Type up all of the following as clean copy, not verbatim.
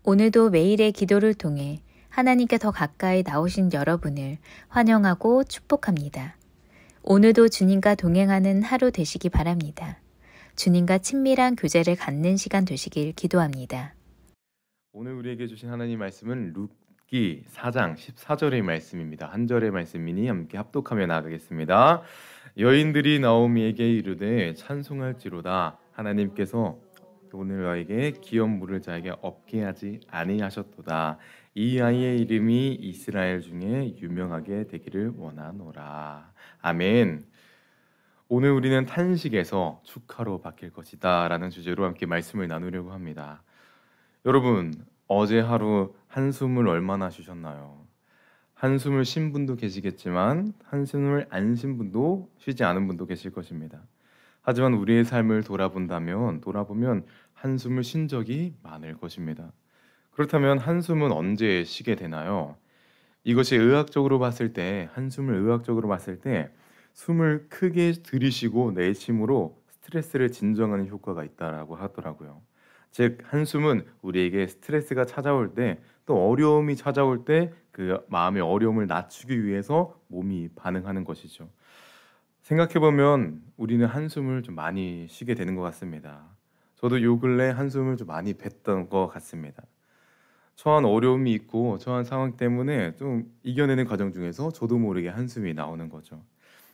오늘도 매일의 기도를 통해 하나님께 더 가까이 나오신 여러분을 환영하고 축복합니다. 오늘도 주님과 동행하는 하루 되시기 바랍니다. 주님과 친밀한 교제를 갖는 시간 되시길 기도합니다. 오늘 우리에게 주신 하나님 말씀은 룻기 4장 14절의 말씀입니다. 한 절의 말씀이니 함께 합독하며 나가겠습니다. 여인들이 나오미에게 이르되 찬송할지로다. 하나님께서 오늘 너에게 기업 물을 자에게 없게 하지 아니하셨도다. 이 아이의 이름이 이스라엘 중에 유명하게 되기를 원하노라. 아멘. 오늘 우리는 탄식에서 축하로 바뀔 것이다 라는 주제로 함께 말씀을 나누려고 합니다. 여러분, 어제 하루 한숨을 얼마나 쉬셨나요? 한숨을 쉰 분도 계시겠지만 한숨을 안 쉰 분도, 쉬지 않은 분도 계실 것입니다. 하지만 우리의 삶을 돌아보면 한숨을 쉰 적이 많을 것입니다. 그렇다면 한숨은 언제 쉬게 되나요? 이것이 한숨을 의학적으로 봤을 때 숨을 크게 들이쉬고 내쉬므로 스트레스를 진정하는 효과가 있다라고 하더라고요. 즉, 한숨은 우리에게 스트레스가 찾아올 때, 또 어려움이 찾아올 때 그 마음의 어려움을 낮추기 위해서 몸이 반응하는 것이죠. 생각해보면 우리는 한숨을 좀 많이 쉬게 되는 것 같습니다. 저도 요 근래 한숨을 좀 많이 뱉던 것 같습니다. 처한 어려움이 있고 처한 상황 때문에 좀 이겨내는 과정 중에서 저도 모르게 한숨이 나오는 거죠.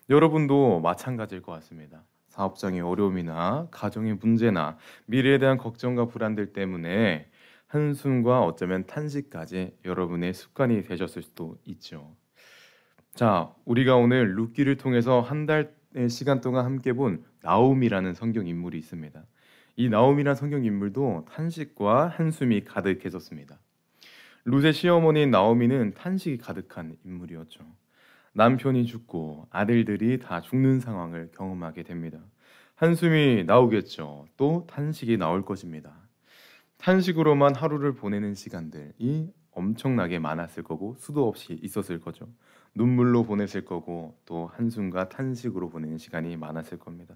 여러분도 마찬가지일 것 같습니다. 사업장의 어려움이나 가정의 문제나 미래에 대한 걱정과 불안들 때문에 한숨과 어쩌면 탄식까지 여러분의 습관이 되셨을 수도 있죠. 자, 우리가 오늘 룻기를 통해서 한 달의 시간 동안 함께 본 나오미라는 성경 인물이 있습니다. 이 나오미라는 성경 인물도 탄식과 한숨이 가득했었습니다. 룻의 시어머니인 나오미는 탄식이 가득한 인물이었죠. 남편이 죽고 아들들이 다 죽는 상황을 경험하게 됩니다. 한숨이 나오겠죠. 또 탄식이 나올 것입니다. 탄식으로만 하루를 보내는 시간들이 엄청나게 많았을 거고 수도 없이 있었을 거죠. 눈물로 보냈을 거고 또 한숨과 탄식으로 보내는 시간이 많았을 겁니다.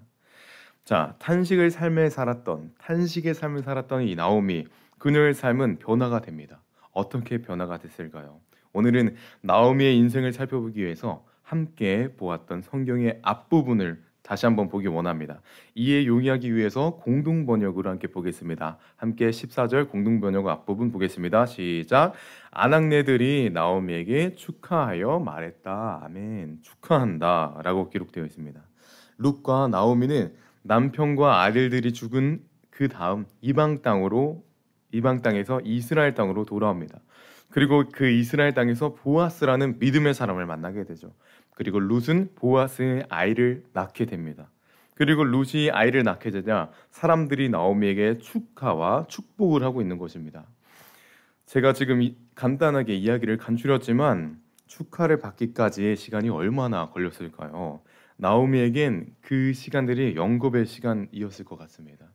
자, 탄식의 삶을 살았던 이 나오미, 그녀의 삶은 변화가 됩니다. 어떻게 변화가 됐을까요? 오늘은 나오미의 인생을 살펴보기 위해서 함께 보았던 성경의 앞부분을 다시 한번 보기 원합니다. 이해 용이하기 위해서 공동번역으로 함께 보겠습니다. 함께 14절 공동번역 앞부분 보겠습니다. 시작. 아낙네들이 나오미에게 축하하여 말했다. 아멘. 축하한다 라고 기록되어 있습니다. 룻과 나오미는 남편과 아들들이 죽은 그 다음 이방 땅에서 이스라엘 땅으로 돌아옵니다. 그리고 그 이스라엘 땅에서 보아스라는 믿음의 사람을 만나게 되죠. 그리고 룻은 보아스의 아이를 낳게 됩니다. 그리고 룻이 아이를 낳게 되자 사람들이 나오미에게 축하와 축복을 하고 있는 것입니다. 제가 지금 간단하게 이야기를 간추렸지만 축하를 받기까지의 시간이 얼마나 걸렸을까요? 나오미에겐 그 시간들이 영겁의 시간이었을 것 같습니다.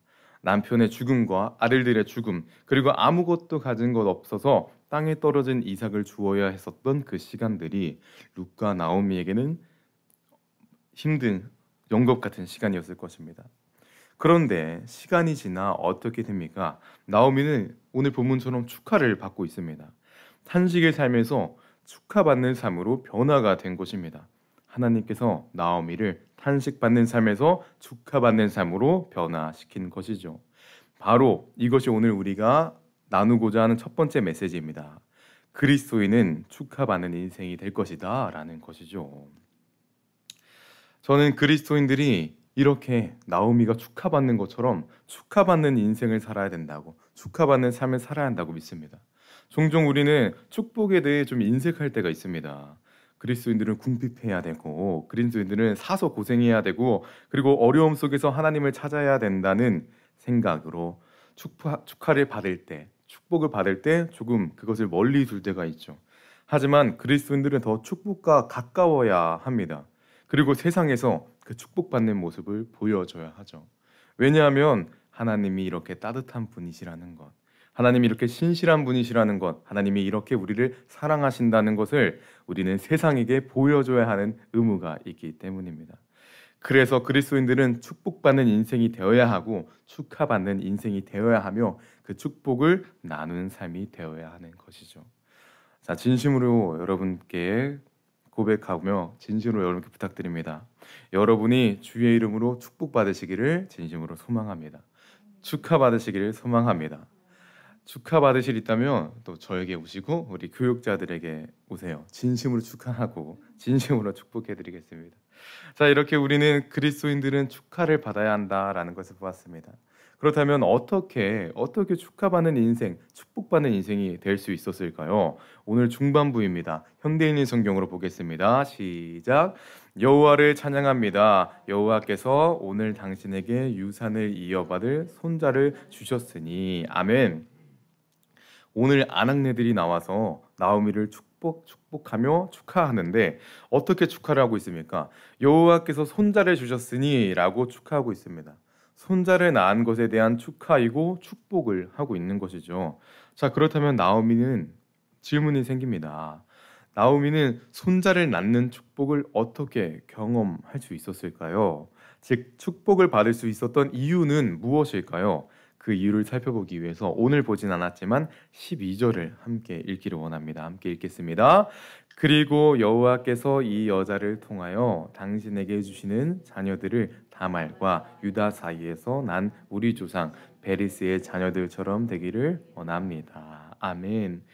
남편의 죽음과 아들들의 죽음, 그리고 아무것도 가진 것 없어서 땅에 떨어진 이삭을 주어야 했었던 그 시간들이 룻과 나오미에게는 힘든 영겁 같은 시간이었을 것입니다. 그런데 시간이 지나 어떻게 됩니까? 나오미는 오늘 본문처럼 축하를 받고 있습니다. 탄식의 삶에서 축하받는 삶으로 변화가 된 것입니다. 하나님께서 나오미를 탄식받는 삶에서 축하받는 삶으로 변화시킨 것이죠. 바로 이것이 오늘 우리가 나누고자 하는 첫 번째 메시지입니다. 그리스도인은 축하받는 인생이 될 것이다 라는 것이죠. 저는 그리스도인들이 이렇게 나오미가 축하받는 것처럼 축하받는 인생을 살아야 된다고, 축하받는 삶을 살아야 한다고 믿습니다. 종종 우리는 축복에 대해 좀 인색할 때가 있습니다. 그리스도인들은 궁핍해야 되고, 그리스도인들은 사서 고생해야 되고, 그리고 어려움 속에서 하나님을 찾아야 된다는 생각으로 축복을 받을 때 조금 그것을 멀리 둘 때가 있죠. 하지만 그리스도인들은 더 축복과 가까워야 합니다. 그리고 세상에서 그 축복받는 모습을 보여줘야 하죠. 왜냐하면 하나님이 이렇게 따뜻한 분이시라는 것, 하나님이 이렇게 신실한 분이시라는 것, 하나님이 이렇게 우리를 사랑하신다는 것을 우리는 세상에게 보여줘야 하는 의무가 있기 때문입니다. 그래서 그리스도인들은 축복받는 인생이 되어야 하고 축하받는 인생이 되어야 하며 그 축복을 나누는 삶이 되어야 하는 것이죠. 자, 진심으로 여러분께 고백하며 진심으로 여러분께 부탁드립니다. 여러분이 주의 이름으로 축복받으시기를 진심으로 소망합니다. 축하받으시기를 소망합니다. 축하받으실 있다면 또 저에게 오시고 우리 교육자들에게 오세요. 진심으로 축하하고 진심으로 축복해드리겠습니다. 자, 이렇게 우리는 그리스도인들은 축하를 받아야 한다라는 것을 보았습니다. 그렇다면 어떻게 축하받는 인생, 축복받는 인생이 될 수 있었을까요? 오늘 중반부입니다. 현대인의 성경으로 보겠습니다. 시작. 여호와를 찬양합니다. 여호와께서 오늘 당신에게 유산을 이어받을 손자를 주셨으니. 아멘. 오늘 아낙네들이 나와서 나오미를 축복하며 축하하는데 어떻게 축하를 하고 있습니까? 여호와께서 손자를 주셨으니 라고 축하하고 있습니다. 손자를 낳은 것에 대한 축하이고 축복을 하고 있는 것이죠. 자, 그렇다면 나오미는 질문이 생깁니다. 나오미는 손자를 낳는 축복을 어떻게 경험할 수 있었을까요? 즉, 축복을 받을 수 있었던 이유는 무엇일까요? 그 이유를 살펴보기 위해서 오늘 보진 않았지만 12절을 함께 읽기를 원합니다. 함께 읽겠습니다. 그리고 여호와께서 이 여자를 통하여 당신에게 주시는 자녀들을 다말과 유다 사이에서 난 우리 조상 베리스의 자녀들처럼 되기를 원합니다. 아멘.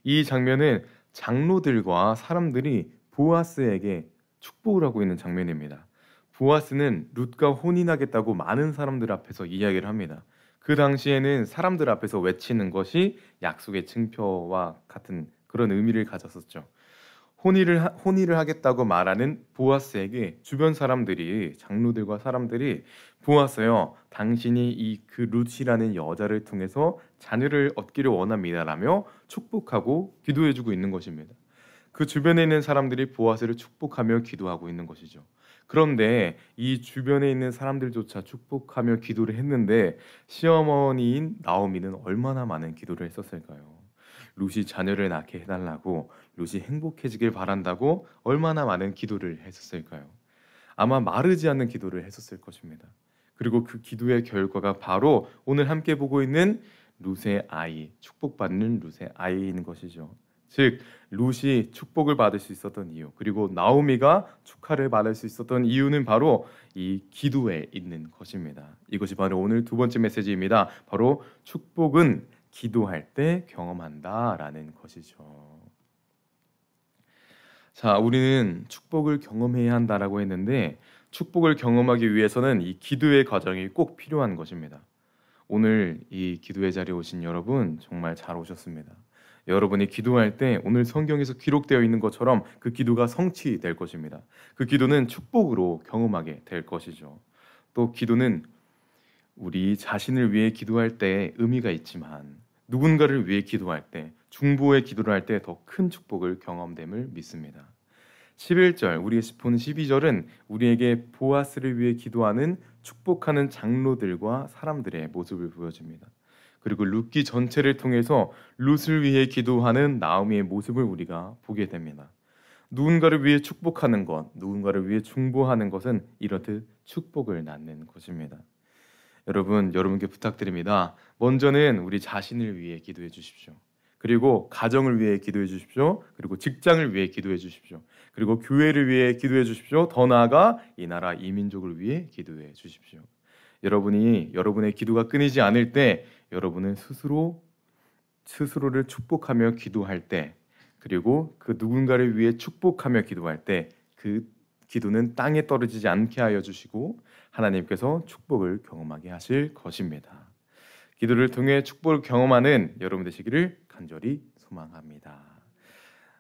이 장면은 장로들과 사람들이 보아스에게 축복을 하고 있는 장면입니다. 보아스는 룻과 혼인하겠다고 많은 사람들 앞에서 이야기를 합니다. 그 당시에는 사람들 앞에서 외치는 것이 약속의 증표와 같은 그런 의미를 가졌었죠. 혼인을 하겠다고 말하는 보아스에게 주변 사람들이, 장로들과 사람들이, 보아스요, 당신이 그 룻이라는 여자를 통해서 자녀를 얻기를 원합니다라며 축복하고 기도해주고 있는 것입니다. 그 주변에 있는 사람들이 보아스를 축복하며 기도하고 있는 것이죠. 그런데 이 주변에 있는 사람들조차 축복하며 기도를 했는데 시어머니인 나오미는 얼마나 많은 기도를 했었을까요? 룻이 자녀를 낳게 해달라고, 룻이 행복해지길 바란다고 얼마나 많은 기도를 했었을까요? 아마 마르지 않는 기도를 했었을 것입니다. 그리고 그 기도의 결과가 바로 오늘 함께 보고 있는 룻의 아이, 축복받는 룻의 아이인 것이죠. 즉, 룻이 축복을 받을 수 있었던 이유, 그리고 나오미가 축하를 받을 수 있었던 이유는 바로 이 기도에 있는 것입니다. 이것이 바로 오늘 두 번째 메시지입니다. 바로 축복은 기도할 때 경험한다라는 것이죠. 자, 우리는 축복을 경험해야 한다라고 했는데 축복을 경험하기 위해서는 이 기도의 과정이 꼭 필요한 것입니다. 오늘 이 기도의 자리에 오신 여러분 정말 잘 오셨습니다. 여러분이 기도할 때 오늘 성경에서 기록되어 있는 것처럼 그 기도가 성취될 것입니다. 그 기도는 축복으로 경험하게 될 것이죠. 또 기도는 우리 자신을 위해 기도할 때 의미가 있지만 누군가를 위해 기도할 때, 중보의 기도를 할 때 더 큰 축복을 경험됨을 믿습니다. 11절, 우리의 본 12절은 우리에게 보아스를 위해 기도하는 축복하는 장로들과 사람들의 모습을 보여줍니다. 그리고 룻기 전체를 통해서 룻을 위해 기도하는 나오미의 모습을 우리가 보게 됩니다. 누군가를 위해 축복하는 것, 누군가를 위해 중보하는 것은 이렇듯 축복을 낳는 것입니다. 여러분께 부탁드립니다. 먼저는 우리 자신을 위해 기도해 주십시오. 그리고 가정을 위해 기도해 주십시오. 그리고 직장을 위해 기도해 주십시오. 그리고 교회를 위해 기도해 주십시오. 더 나아가 이 나라 이 민족을 위해 기도해 주십시오. 여러분의 기도가 끊이지 않을 때 여러분은 스스로를 축복하며 기도할 때, 그리고 그 누군가를 위해 축복하며 기도할 때 그 기도는 땅에 떨어지지 않게 하여 주시고 하나님께서 축복을 경험하게 하실 것입니다. 기도를 통해 축복을 경험하는 여러분 되시기를 간절히 소망합니다.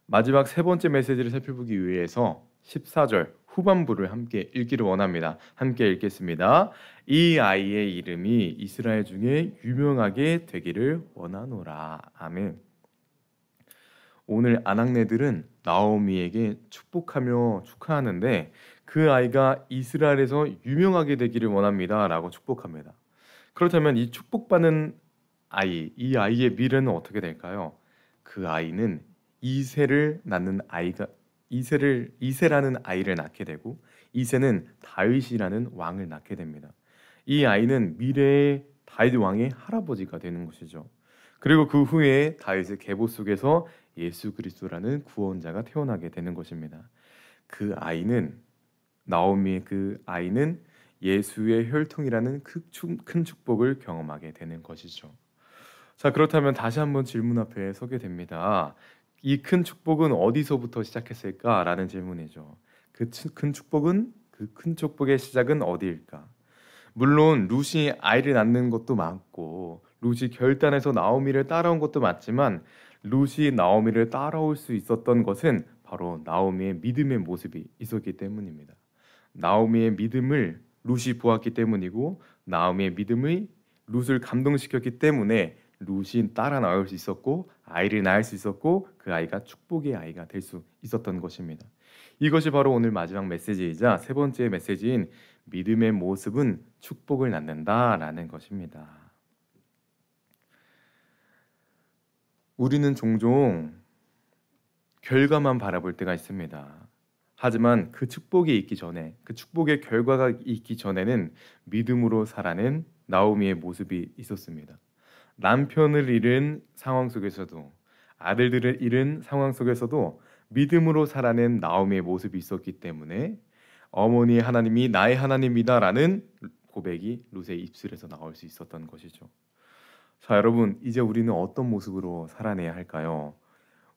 마지막 세 번째 메시지를 살펴보기 위해서 14절 후반부를 함께 읽기를 원합니다. 함께 읽겠습니다. 이 아이의 이름이 이스라엘 중에 유명하게 되기를 원하노라. 아멘. 오늘 아낙네들은 나오미에게 축복하며 축하하는데 그 아이가 이스라엘에서 유명하게 되기를 원합니다 라고 축복합니다. 그렇다면 이 축복받는 아이, 이 아이의 미래는 어떻게 될까요? 그 아이는 이세라는 아이를 낳게 되고 이새는 다윗이라는 왕을 낳게 됩니다. 이 아이는 미래의 다윗 왕의 할아버지가 되는 것이죠. 그리고 그 후에 다윗의 계보 속에서 예수 그리스도라는 구원자가 태어나게 되는 것입니다. 나오미의 그 아이는 예수의 혈통이라는 큰 축복을 경험하게 되는 것이죠. 자, 그렇다면 다시 한번 질문 앞에 서게 됩니다. 이 큰 축복은 어디서부터 시작했을까라는 질문이죠. 그 큰 축복의 시작은 어디일까? 물론 룻이 아이를 낳는 것도 맞고 룻이 결단해서 나오미를 따라온 것도 맞지만 룻이 나오미를 따라올 수 있었던 것은 바로 나오미의 믿음의 모습이 있었기 때문입니다. 나오미의 믿음을 룻이 보았기 때문이고 나오미의 믿음이 룻을 감동시켰기 때문에 룻이 따라 나올 수 있었고 아이를 낳을 수 있었고 그 아이가 축복의 아이가 될 수 있었던 것입니다. 이것이 바로 오늘 마지막 메시지이자 세 번째 메시지인 믿음의 모습은 축복을 낳는다라는 것입니다. 우리는 종종 결과만 바라볼 때가 있습니다. 하지만 그 축복이 있기 전에, 그 축복의 결과가 있기 전에는 믿음으로 살아낸 나오미의 모습이 있었습니다. 남편을 잃은 상황 속에서도, 아들들을 잃은 상황 속에서도 믿음으로 살아낸 나오미의 모습이 있었기 때문에 어머니 하나님이 나의 하나님이다라는 고백이 룻의 입술에서 나올 수 있었던 것이죠. 자, 여러분, 이제 우리는 어떤 모습으로 살아내야 할까요?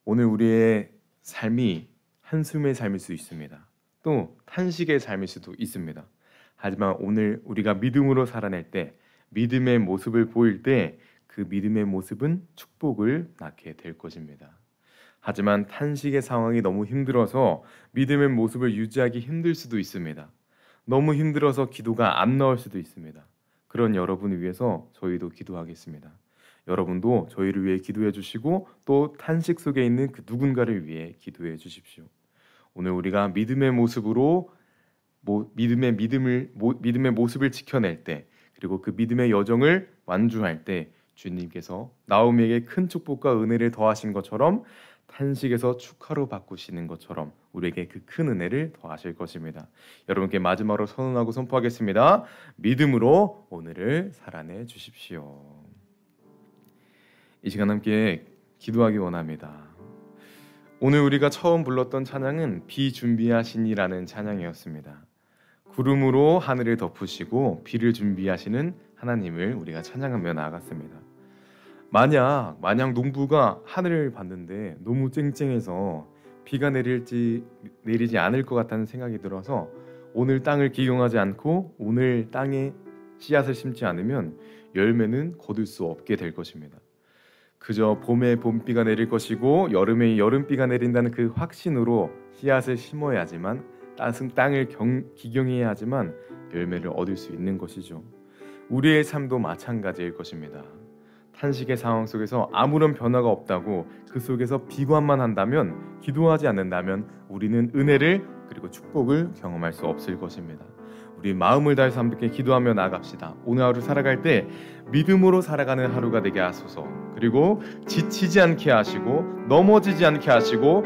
오늘 우리의 삶이 한숨의 삶일 수 있습니다. 또 탄식의 삶일 수도 있습니다. 하지만 오늘 우리가 믿음으로 살아낼 때, 믿음의 모습을 보일 때 그 믿음의 모습은 축복을 낳게 될 것입니다. 하지만 탄식의 상황이 너무 힘들어서 믿음의 모습을 유지하기 힘들 수도 있습니다. 너무 힘들어서 기도가 안 나올 수도 있습니다. 그런 여러분을 위해서 저희도 기도하겠습니다. 여러분도 저희를 위해 기도해 주시고 또 탄식 속에 있는 그 누군가를 위해 기도해 주십시오. 오늘 우리가 믿음의 모습으로 믿음의 모습을 지켜낼 때, 그리고 그 믿음의 여정을 완주할 때 주님께서 나오미에게 큰 축복과 은혜를 더하신 것처럼 탄식에서 축하로 바꾸시는 것처럼 우리에게 그 큰 은혜를 더하실 것입니다. 여러분께 마지막으로 선언하고 선포하겠습니다. 믿음으로 오늘을 살아내 주십시오. 이 시간 함께 기도하기 원합니다. 오늘 우리가 처음 불렀던 찬양은 비준비하시니라는 찬양이었습니다. 구름으로 하늘을 덮으시고 비를 준비하시는 하나님을 우리가 찬양하며 나아갔습니다. 만약 농부가 하늘을 봤는데 너무 쨍쨍해서 비가 내리지 않을 것 같다는 생각이 들어서 오늘 땅을 기경하지 않고 오늘 땅에 씨앗을 심지 않으면 열매는 거둘 수 없게 될 것입니다. 그저 봄에 봄비가 내릴 것이고 여름에 여름비가 내린다는 그 확신으로 씨앗을 심어야지만 땅을 기경해야 하지만 열매를 얻을 수 있는 것이죠. 우리의 삶도 마찬가지일 것입니다. 탄식의 상황 속에서 아무런 변화가 없다고 그 속에서 비관만 한다면, 기도하지 않는다면 우리는 은혜를 그리고 축복을 경험할 수 없을 것입니다. 우리 마음을 다해서 함께 기도하며 나아갑시다. 오늘 하루 살아갈 때 믿음으로 살아가는 하루가 되게 하소서. 그리고 지치지 않게 하시고 넘어지지 않게 하시고,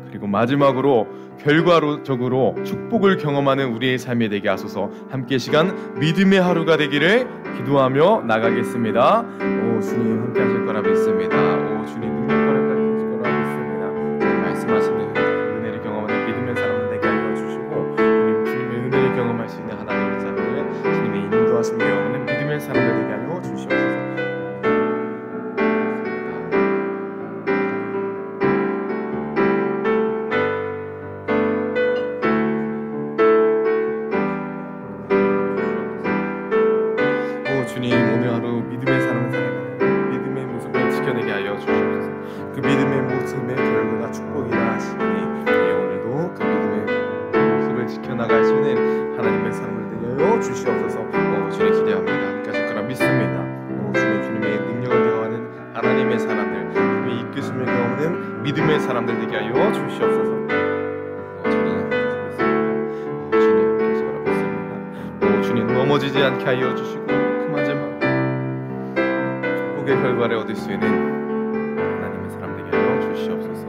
그리고 마지막으로 결과적으로 축복을 경험하는 우리의 삶이 되게 하소서. 함께 시간 믿음의 하루가 되기를 기도하며 나가겠습니다. 오 주님 함께 하실 거라 믿습니다. 오 주님 능력을 하실 거라 믿습니다. 네, 말씀하시는 은혜를 경험하는 믿음의 사람은 되게 하여 주시고, 주님의 은혜를 경험할 수 있는 하나님의 사람들, 주님의 인도하심을 경험하는 믿음의 사람들 되게 하여 주시옵소서. 주님 오늘 하루 믿음의 사람을 살아가는 믿음의 모습을 지켜내게 하여 주시옵소서. 그 믿음의 모습의 결과가 축복이라 하시니 오늘도 그 믿음의 모습을 지켜나갈 수 있는 하나님의 사람을 되게 하여 주시옵소서. 주님 기대합니다. 함께 하실 거라 믿습니다. 주님의 능력을 경험하는 하나님의 사람들, 주님의 이끄심을 경험하는 믿음의 사람들 되게 하여 주시옵소서. 주님 함께 하실 거라 믿습니다. 주님 넘어지지 않게 하여 주시고 축복의 결과를 얻을 수 있는 하나님의 사람 되게 하여 주시옵소서.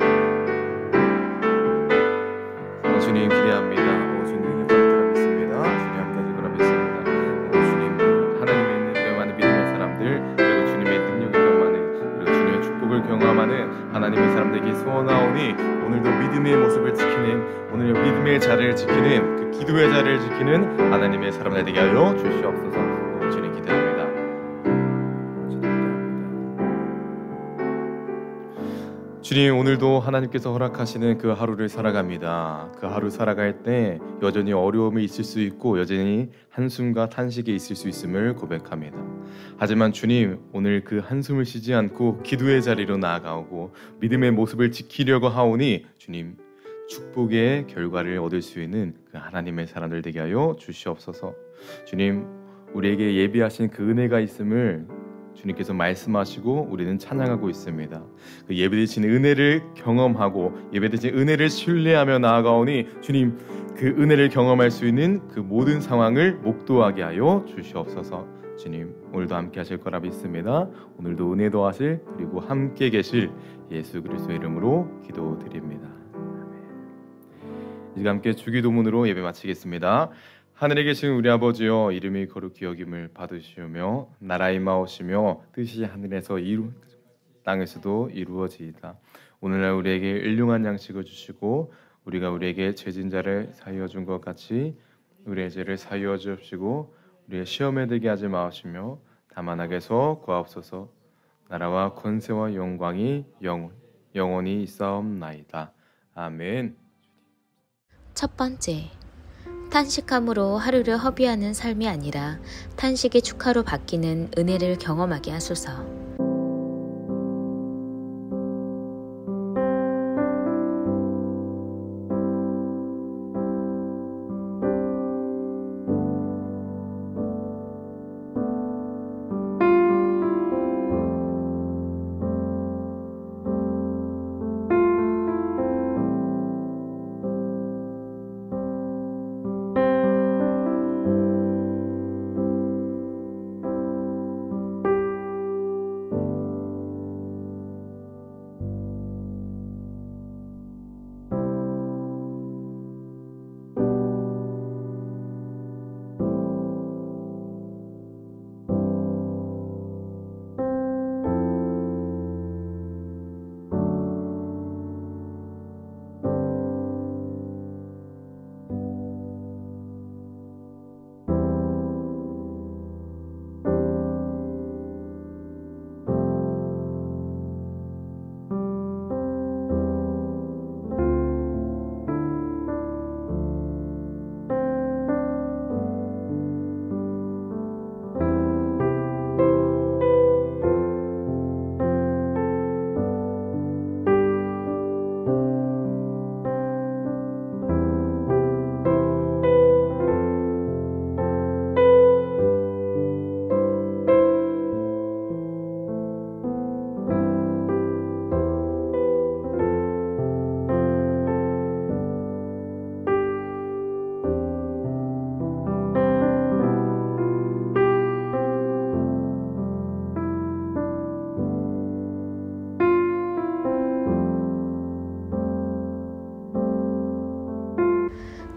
주님 기대합니다. 주님의 거룩한 동참하는 하나님의 사람들에게 소원하오니 오늘도 믿음의 모습을 지키는 오늘 믿음의 자리를 지키는 그 기도의 자리를 지키는 하나님의 사람들 되게 하여 주시옵소서. 주님 기도합니다. 주님, 오늘도 하나님께서 허락하시는 그 하루를 살아갑니다. 그 하루 살아갈 때 여전히 어려움이 있을 수 있고 여전히 한숨과 탄식이 있을 수 있음을 고백합니다. 하지만 주님, 오늘 그 한숨을 쉬지 않고 기도의 자리로 나아가고 믿음의 모습을 지키려고 하오니 주님, 축복의 결과를 얻을 수 있는 그 하나님의 사람들 되게 하여 주시옵소서. 주님, 우리에게 예비하신 그 은혜가 있음을 주님께서 말씀하시고 우리는 찬양하고 있습니다. 그 예배드린 은혜를 경험하고 예배드린 은혜를 신뢰하며 나아가오니 주님, 그 은혜를 경험할 수 있는 그 모든 상황을 목도하게 하여 주시옵소서. 주님, 오늘도 함께 하실 거라 믿습니다. 오늘도 은혜 더하실 그리고 함께 계실 예수 그리스도의 이름으로 기도드립니다. 이제 함께 주기도문으로 예배 마치겠습니다. 하늘에 계신 우리 아버지여, 이름이 거룩히 여김을 받으시오며 나라의 임하오시며 뜻이 하늘에서 땅에서도 이루어지이다. 오늘날 우리에게 일용할 양식을 주시고 우리가 우리에게 죄진 자를 사하여 준 것 같이 우리의 죄를 사하여 주옵시고 우리의 시험에 들게 하지 마시며 다만 악에서 구하옵소서. 나라와 권세와 영광이 영원히 있사옵나이다. 아멘. 첫 번째, 탄식함으로 하루를 허비하는 삶이 아니라 탄식의 축하로 바뀌는 은혜를 경험하게 하소서.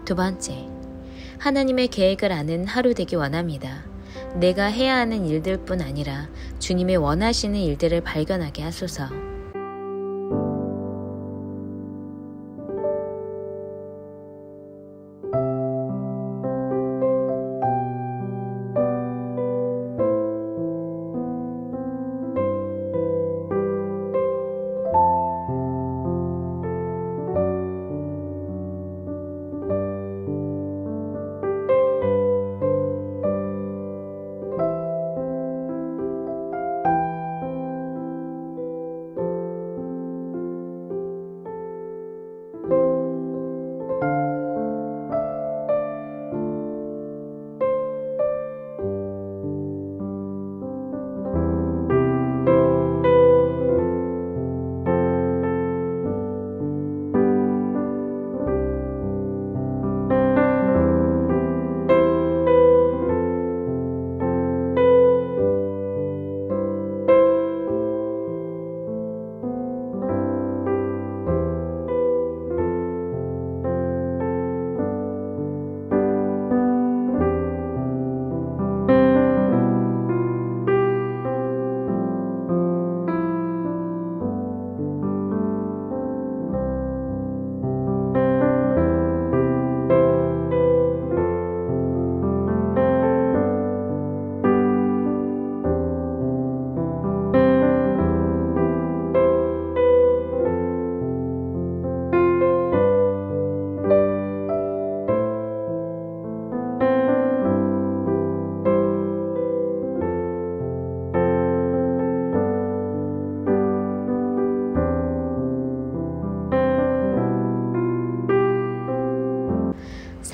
두 번째, 하나님의 계획을 아는 하루 되기 원합니다. 내가 해야 하는 일들뿐 아니라 주님의 원하시는 일들을 발견하게 하소서.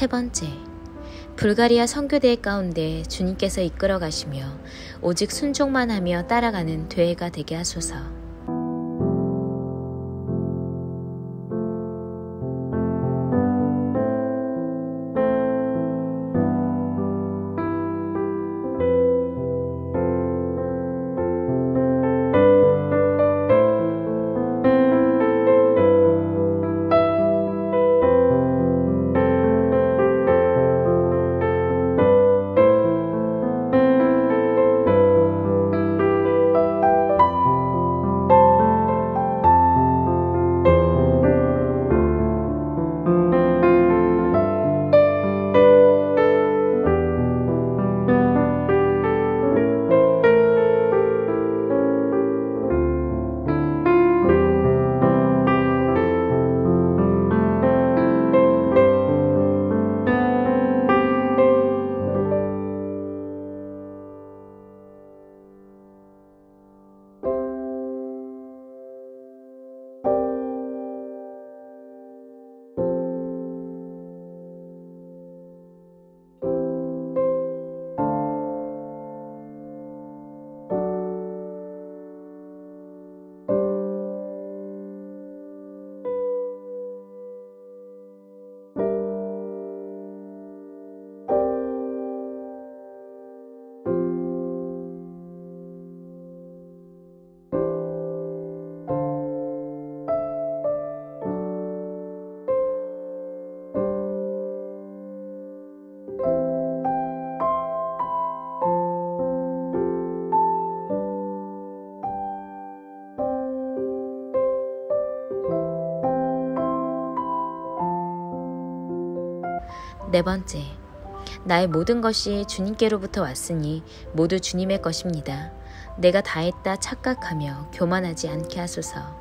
세 번째, 불가리아 선교대회 가운데 주님께서 이끌어 가시며 오직 순종만 하며 따라가는 대회가 되게 하소서. 네 번째, 나의 모든 것이 주님께로부터 왔으니 모두 주님의 것입니다. 내가 다 했다 착각하며 교만하지 않게 하소서.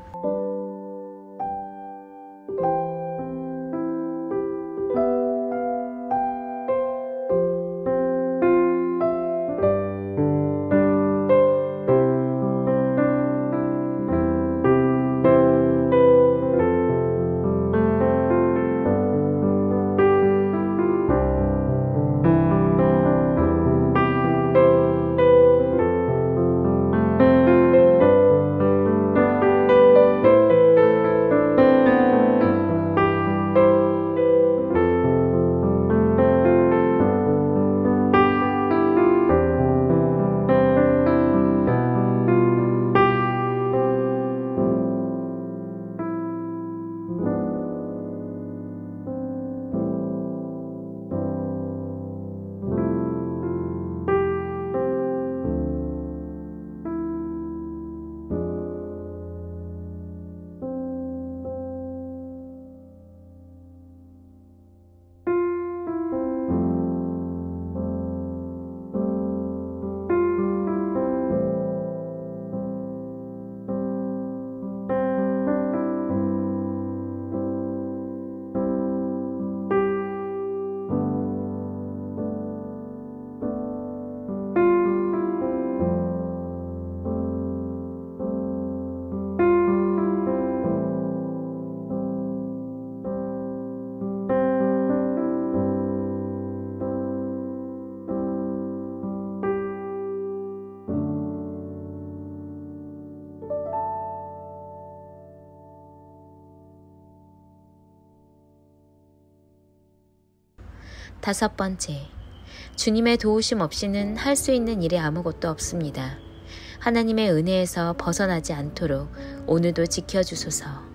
다섯 번째, 주님의 도우심 없이는 할 수 있는 일이 아무것도 없습니다. 하나님의 은혜에서 벗어나지 않도록 오늘도 지켜주소서.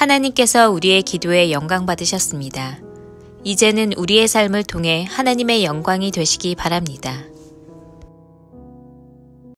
하나님께서 우리의 기도에 영광 받으셨습니다. 이제는 우리의 삶을 통해 하나님의 영광이 되시기 바랍니다.